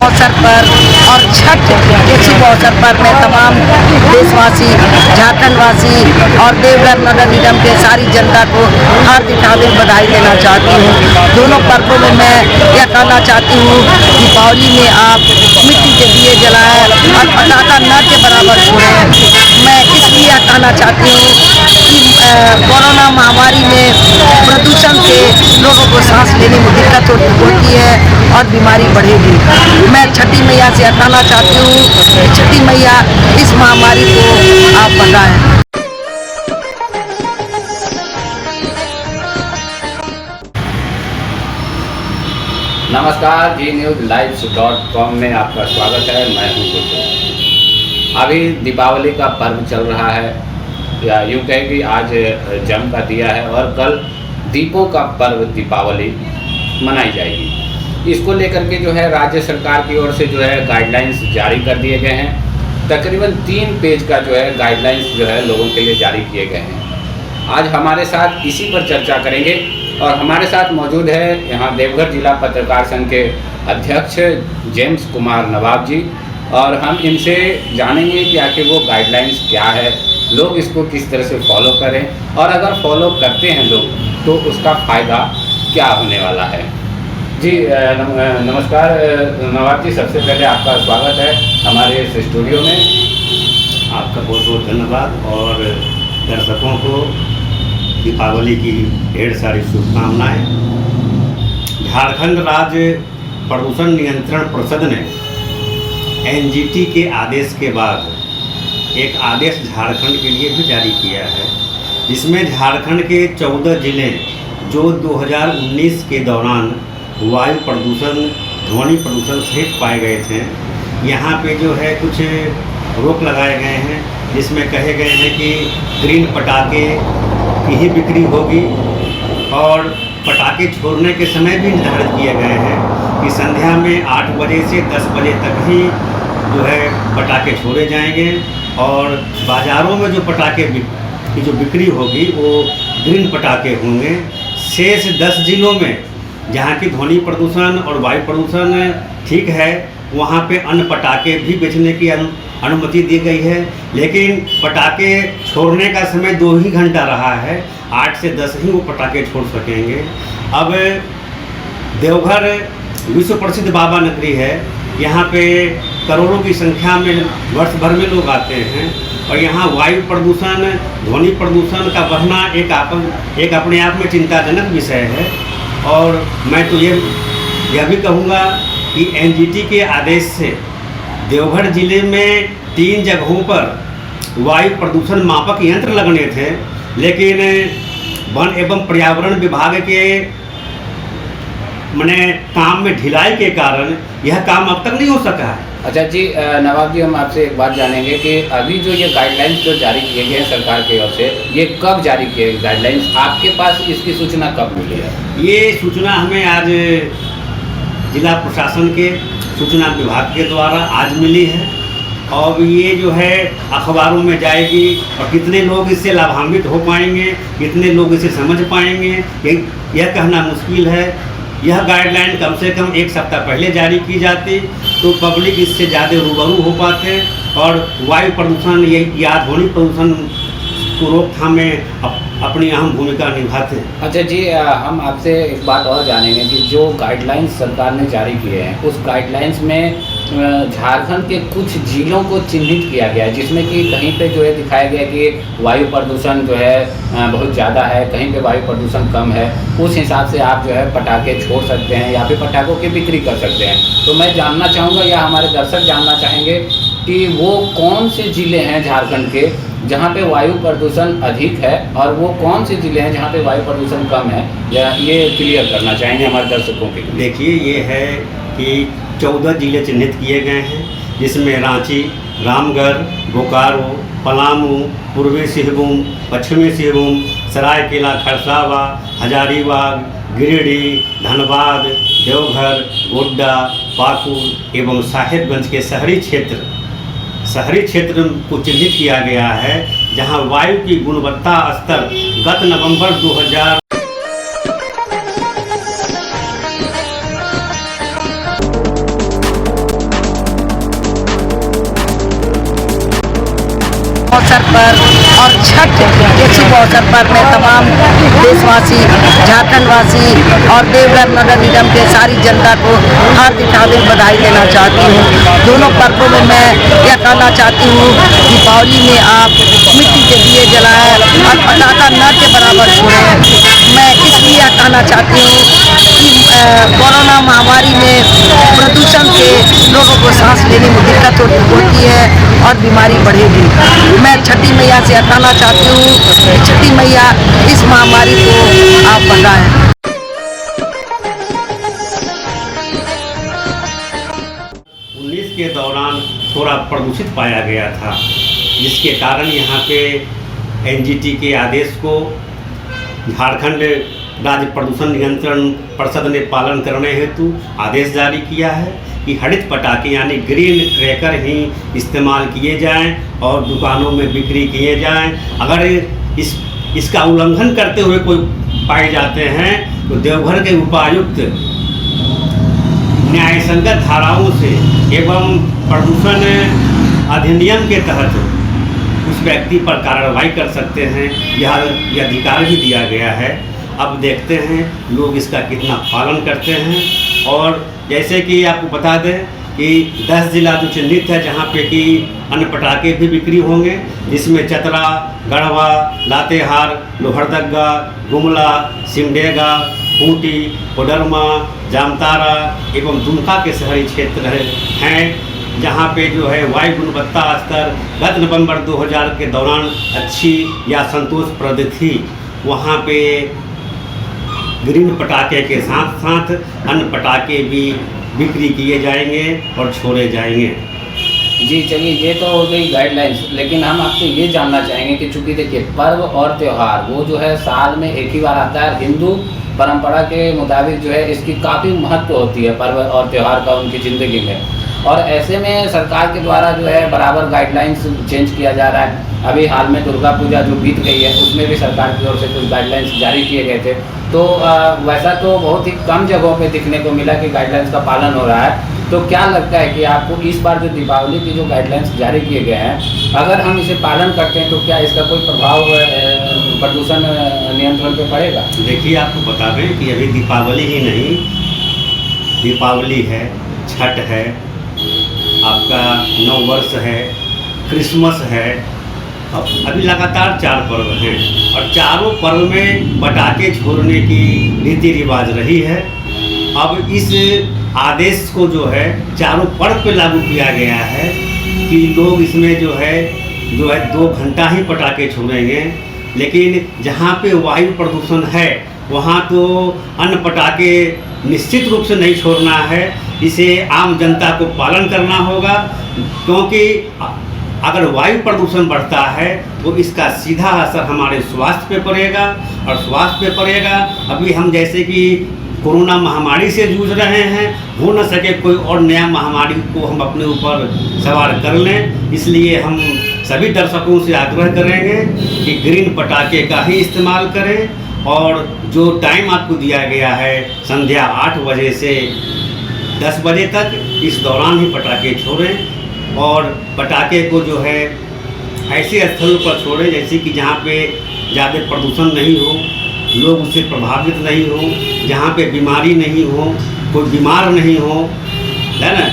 अवसर पर और छठ के शुभ अवसर पर मैं तमाम देशवासी, झारखंडवासी और देवघर नगर निगम के सारी जनता को हार्दिक बधाई देना चाहती हूँ। दोनों पर्वों में मैं यह कहना चाहती हूँ, दीपावली में आप मिट्टी के दिए जलाएं और पटाखा न के बराबर छोड़ें। मैं इसलिए कहना चाहती हूँ कि कोरोना महामारी में प्रदूषण से लोगों को सांस लेने में दिक्कत होती है और बीमारी बढ़ेगी। मैं छठी मैया से कहना चाहती हूँ कि छठी मैया इस महामारी को आप भगाएं। नमस्कार, GNewsLive.com में आपका स्वागत है। मैं हूं गुड्डू। अभी दीपावली का पर्व चल रहा है, या यूँ कहें कि आज जम का दिया है और कल दीपों का पर्व दीपावली मनाई जाएगी। इसको लेकर के जो है राज्य सरकार की ओर से जो है गाइडलाइंस जारी कर दिए गए हैं। तकरीबन 3 पेज का जो है गाइडलाइंस जो है लोगों के लिए जारी किए गए हैं। आज हमारे साथ इसी पर चर्चा करेंगे और हमारे साथ मौजूद है यहाँ देवघर जिला पत्रकार संघ के अध्यक्ष जेम्स कुमार नवाब जी, और हम इनसे जानेंगे कि आखिर वो गाइडलाइंस क्या है, लोग इसको किस तरह से फॉलो करें और अगर फॉलो करते हैं लोग तो उसका फ़ायदा क्या होने वाला है। जी नमस्कार नवाब जी, सबसे पहले आपका स्वागत है हमारे इस स्टूडियो में। आपका बहुत बहुत धन्यवाद और दर्शकों को दीपावली की ढेर सारी शुभकामनाएं। झारखंड राज्य प्रदूषण नियंत्रण परिषद ने NGT के आदेश के बाद एक आदेश झारखंड के लिए भी जारी किया है, जिसमें झारखंड के 14 जिले जो 2019 के दौरान वायु प्रदूषण, ध्वनि प्रदूषण सहित पाए गए थे, यहाँ पे जो है कुछ रोक लगाए गए हैं, जिसमें कहे गए हैं कि ग्रीन पटाखे की ही बिक्री होगी और पटाखे छोड़ने के समय भी निर्धारित किए गए हैं कि संध्या में 8 बजे से 10 बजे तक ही जो है पटाखे छोड़े जाएंगे और बाज़ारों में जो पटाखे की जो बिक्री होगी वो ग्रीन पटाखे होंगे। शेष 10 जिलों में जहाँ की ध्वनि प्रदूषण और वायु प्रदूषण ठीक है, वहाँ पे अन्य पटाखे भी बेचने की अनुमति दी गई है, लेकिन पटाखे छोड़ने का समय 2 ही घंटा रहा है, 8 से 10 ही वो पटाखे छोड़ सकेंगे। अब देवघर विश्व प्रसिद्ध बाबा नगरी है, यहाँ पे करोड़ों की संख्या में वर्ष भर में लोग आते हैं और यहाँ वायु प्रदूषण, ध्वनि प्रदूषण का बढ़ना एक अपने आप में चिंताजनक विषय है। और मैं तो यह भी कहूँगा कि NGT के आदेश से देवघर जिले में 3 जगहों पर वायु प्रदूषण मापक यंत्र लगने थे, लेकिन वन एवं पर्यावरण विभाग के काम में ढिलाई के कारण यह काम अब तक नहीं हो सका है। अच्छा जी नवाब जी, हम आपसे एक बात जानेंगे कि अभी जो ये गाइडलाइंस जो जारी किए गए हैं सरकार की ओर से, ये कब जारी किए गाइडलाइंस? आपके पास इसकी सूचना कब मिली है? ये सूचना हमें आज जिला प्रशासन के सूचना विभाग के द्वारा आज मिली है और ये जो है अखबारों में जाएगी और कितने लोग इससे लाभान्वित हो पाएंगे, कितने लोग इसे समझ पाएंगे, यह कहना मुश्किल है। यह गाइडलाइन कम से कम 1 सप्ताह पहले जारी की जाती तो पब्लिक इससे ज़्यादा रूबरू हो पाते और वायु प्रदूषण या ध्वनि प्रदूषण को रोकथाम में अपनी अहम भूमिका निभाते हैं। अच्छा जी, हम आपसे एक बात और जानेंगे कि जो गाइडलाइंस सरकार ने जारी किए हैं उस गाइडलाइंस में झारखंड के कुछ जिलों को चिन्हित किया गया है, जिसमें कि कहीं पे जो है दिखाया गया कि वायु प्रदूषण जो है बहुत ज़्यादा है, कहीं पे वायु प्रदूषण कम है। उस हिसाब से आप जो है पटाखे छोड़ सकते हैं या फिर पटाखों की बिक्री कर सकते हैं। तो मैं जानना चाहूँगा या हमारे दर्शक जानना चाहेंगे कि वो कौन से ज़िले हैं झारखंड के जहाँ पे वायु प्रदूषण अधिक है और वो कौन से ज़िले हैं जहाँ पे वायु प्रदूषण कम है, या ये क्लियर करना चाहेंगे हमारे दर्शकों के लिए। देखिए, ये है कि 14 जिले चिन्हित किए गए हैं, जिसमें रांची, रामगढ़, बोकारो, पलामू, पूर्वी सिंहभूम, पश्चिमी सिंहभूम, सरायकेला खरसावा, हजारीबाग, गिरिडीह, धनबाद, देवघर, गोड्डा, पाकुड़ एवं साहेबगंज के शहरी क्षेत्र को चिन्हित किया गया है, जहां वायु की गुणवत्ता स्तर गत नवंबर 2000 अवसर पर और छठ के शुभ अवसर पर मैं तमाम देशवासी, झारखंडवासी और देवघर नगर निगम के सारी जनता को हार्दिक हार्दिक बधाई देना चाहती हूँ। दोनों पर्वों में मैं यह कहना चाहती हूँ, दीपावली में आप मिट्टी के दिए जलाएं और पटाखा न के बराबर छोड़ें। मैं इसलिए यह कहना चाहती हूँ कि कोरोना महामारी में प्रदूषण से लोगों को सांस लेने में दिक्कत होती है और बीमारी बढ़ेगी। मैं छठी मैया से कहना चाहती हूँ कि छठी मैया इस महामारी को आप भगाएं। 19 के दौरान थोड़ा प्रदूषित पाया गया था, जिसके कारण यहाँ पे एनजीटी के आदेश को झारखंड राज्य प्रदूषण नियंत्रण परिषद ने पालन करने हेतु आदेश जारी किया है कि हरित पटाखे यानी ग्रीन क्रैकर ही इस्तेमाल किए जाएं और दुकानों में बिक्री किए जाएं। अगर इसका उल्लंघन करते हुए कोई पाए जाते हैं तो देवघर के उपायुक्त न्याय संगत धाराओं से एवं प्रदूषण अधिनियम के तहत उस व्यक्ति पर कार्रवाई कर सकते हैं। यह अधिकार भी दिया गया है। अब देखते हैं लोग इसका कितना पालन करते हैं। और जैसे कि आपको बता दें कि 10 जिला जो चिन्हित है जहाँ पे कि अन्य पटाखे भी बिक्री होंगे, जिसमें चतरा, गढ़वा, लातेहार, लोहरदगा, गुमला, सिमडेगा, खूंटी, कोडरमा, जामतारा एवं दुमका के शहरी क्षेत्र हैं, जहाँ पे जो है वायु गुणवत्ता स्तर गत नवंबर 2000 के दौरान अच्छी या संतोषप्रद थी। वहाँ पे ग्रीन पटाखे के साथ साथ अन्य पटाखे भी बिक्री किए जाएंगे और छोड़े जाएंगे। जी चलिए, ये तो हो गई गाइडलाइंस, लेकिन हम आपसे ये जानना चाहेंगे कि चूंकि देखिए पर्व और त्यौहार वो जो है साल में एक ही बार आता है। हिंदू परंपरा के मुताबिक जो है इसकी काफ़ी महत्व होती है पर्व और त्यौहार का उनकी ज़िंदगी में, और ऐसे में सरकार के द्वारा जो है बराबर गाइडलाइंस चेंज किया जा रहा है। अभी हाल में दुर्गा पूजा जो बीत गई है उसमें भी सरकार की ओर से कुछ गाइडलाइंस जारी किए गए थे, तो वैसा तो बहुत ही कम जगहों पे दिखने को मिला कि गाइडलाइंस का पालन हो रहा है। तो क्या लगता है कि आपको इस बार जो दीपावली की जो गाइडलाइंस जारी किए गए हैं, अगर हम इसे पालन करते हैं तो क्या इसका कोई प्रभाव प्रदूषण नियंत्रण पे पड़ेगा? देखिए, आपको बता दें कि अभी दीपावली ही नहीं, दीपावली है, छठ है, आपका नव वर्ष है, क्रिसमस है, अभी लगातार 4 पर्व हैं और चारों पर्व में पटाखे छोड़ने की रीति रिवाज रही है। अब इस आदेश को जो है चारों पर्व पे लागू किया गया है कि लोग इसमें जो है 2 घंटा ही पटाखे छोड़ेंगे, लेकिन जहाँ पे वायु प्रदूषण है वहाँ तो अन्य पटाखे निश्चित रूप से नहीं छोड़ना है। इसे आम जनता को पालन करना होगा, क्योंकि अगर वायु प्रदूषण बढ़ता है तो इसका सीधा असर हमारे स्वास्थ्य पे पड़ेगा, और स्वास्थ्य पे पड़ेगा। अभी हम जैसे कि कोरोना महामारी से जूझ रहे हैं, हो न सके कोई और नया महामारी को हम अपने ऊपर सवार कर लें। इसलिए हम सभी दर्शकों से आग्रह करेंगे कि ग्रीन पटाखे का ही इस्तेमाल करें, और जो टाइम आपको दिया गया है संध्या 8 बजे से 10 बजे तक, इस दौरान ही पटाखे छोड़ें। और पटाखे को जो है ऐसे स्थलों पर छोड़ें जैसे कि जहाँ पे ज़्यादा प्रदूषण नहीं हो, लोग उससे प्रभावित नहीं हो, जहाँ पे बीमारी नहीं हो, कोई बीमार नहीं हो, है ना।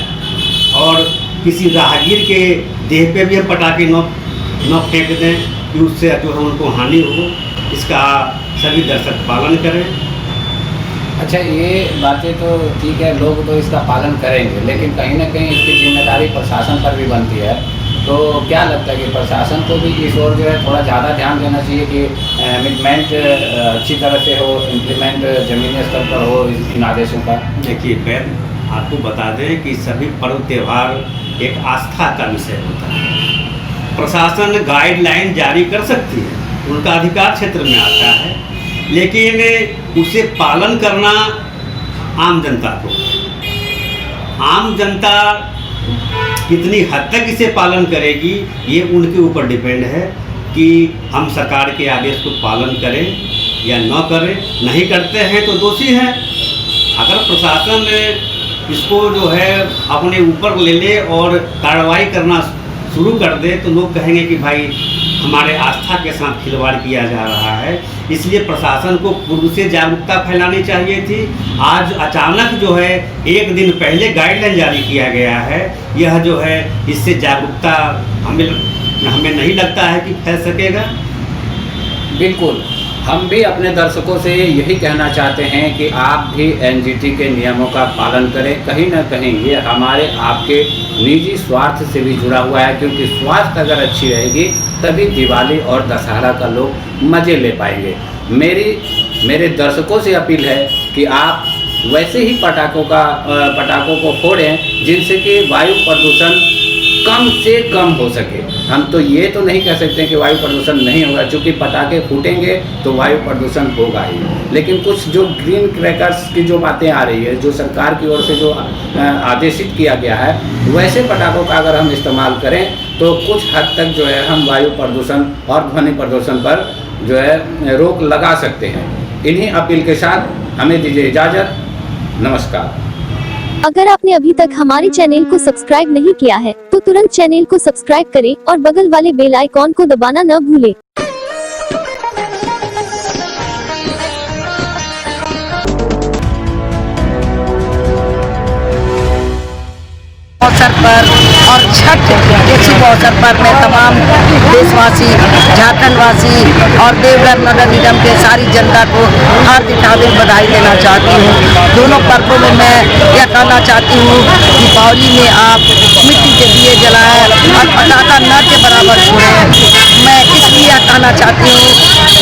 और किसी राहगीर के देह पे भी हम पटाखे न फेंक दें कि उससे जो है उनको हानि हो। इसका सभी दर्शक पालन करें। अच्छा, ये बातें तो ठीक है, लोग तो इसका पालन करेंगे, लेकिन कहीं ना कहीं इसकी जिम्मेदारी प्रशासन पर भी बनती है। तो क्या लगता है कि प्रशासन को भी इस ओर जो है थोड़ा ज़्यादा ध्यान देना चाहिए कि इम्प्लीमेंट अच्छी तरह से हो, इम्प्लीमेंट ज़मीनी स्तर पर हो इन आदेशों का? देखिए, मैं आपको बता दें कि सभी पर्व त्यौहार एक आस्था का विषय होता है। प्रशासन गाइडलाइन जारी कर सकती है, उनका अधिकार क्षेत्र में आता है, लेकिन उसे पालन करना आम जनता को, आम जनता कितनी हद तक इसे पालन करेगी ये उनके ऊपर डिपेंड है कि हम सरकार के आदेश को पालन करें या न करें। नहीं करते हैं तो दोषी हैं। अगर प्रशासन इसको जो है अपने ऊपर ले ले और कार्रवाई करना शुरू कर दे तो लोग कहेंगे कि भाई हमारे आस्था के साथ खिलवाड़ किया जा रहा है। इसलिए प्रशासन को पूर्व से जागरूकता फैलानी चाहिए थी। आज अचानक जो है एक दिन पहले गाइडलाइन जारी किया गया है, यह जो है इससे जागरूकता हमें नहीं लगता है कि फैल सकेगा। बिल्कुल, हम भी अपने दर्शकों से यही कहना चाहते हैं कि आप भी एनजीटी के नियमों का पालन करें। कहीं ना कहीं ये हमारे आपके निजी स्वार्थ से भी जुड़ा हुआ है, क्योंकि स्वास्थ्य अगर अच्छी रहेगी तभी दिवाली और दशहरा का लोग मज़े ले पाएंगे। मेरे दर्शकों से अपील है कि आप वैसे ही पटाखों को फोड़ें जिनसे कि वायु प्रदूषण कम से कम हो सके। हम तो ये तो नहीं कह सकते कि वायु प्रदूषण नहीं होगा, क्योंकि पटाखे फूटेंगे तो वायु प्रदूषण होगा ही। लेकिन कुछ जो ग्रीन क्रैकर्स की जो बातें आ रही है, जो सरकार की ओर से जो आदेशित किया गया है, वैसे पटाखों का अगर हम इस्तेमाल करें तो कुछ हद तक जो है हम वायु प्रदूषण और ध्वनि प्रदूषण पर जो है रोक लगा सकते हैं। इन्हीं अपील के साथ हमें दीजिए इजाज़त। नमस्कार। अगर आपने अभी तक हमारे चैनल को सब्सक्राइब नहीं किया है तो तुरंत चैनल को सब्सक्राइब करें और बगल वाले बेल आइकॉन को दबाना न भूलें। अवसर पर और छठ के शुभ अवसर पर मैं तमाम देशवासी, झारखंडवासी और देवघर नगर निगम के सारी जनता को हार्दिक हार्दिक बधाई देना चाहती हूँ। दोनों पर्वों में मैं यह कहना चाहती हूँ, दीपावली में आप मिट्टी के दिए जलाएं और पटाखा न के बराबर छोड़ें। मैं इसलिए यह कहना चाहती हूँ कि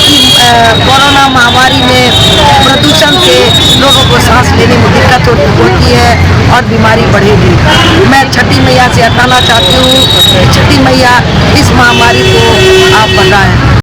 कोरोना महामारी में प्रदूषण से लोगों को सांस लेने में दिक्कत होती है और बीमारी बढ़ेगी। मैं छठी मैया से कहना चाहती हूँ कि छठी मैया इस महामारी को आप भगाएं।